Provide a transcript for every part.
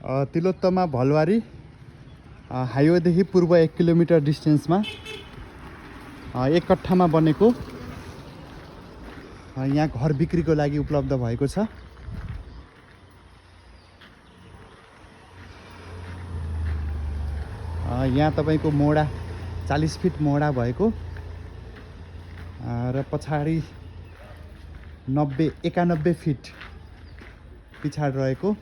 तिलोत्तमा भलवारी हाइवेदेखि पूर्व 1 किलोमिटर डिस्टेन्समा एक कट्ठामा बनेको यहाँ घर बिक्रीको लागि उपलब्ध भएको छ। यहाँ तपाईको मोडा 40 फिट मोडा भएको र पछाडि 91 फिट पिछाड रहेको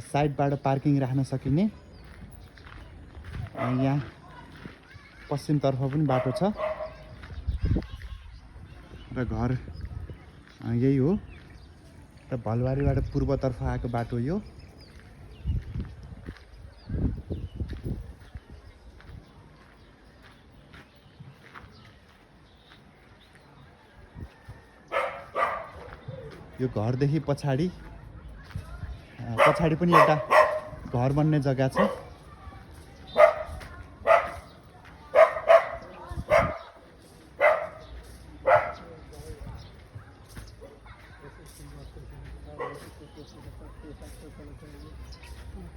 साइडबाट पार्किङ राख्न सकिने यहाँ पश्चिमतर्फ पनि बाटो छ र घर यही हो र भलवारीबाट पूर्वतर्फ आएको बाटो यो। यो घरदेखि पछाडि पनि एउटा घर बन्ने जग्गा छ।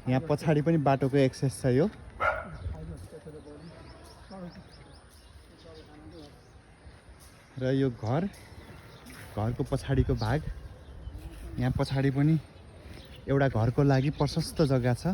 यहाँ पछाडि पनि बाटोको एक्सेस छ। यो र यो घरको पछाडिको भाग यहाँ पछाडि पनि एउटा घरको लागि प्रशस्त जग्गा छ।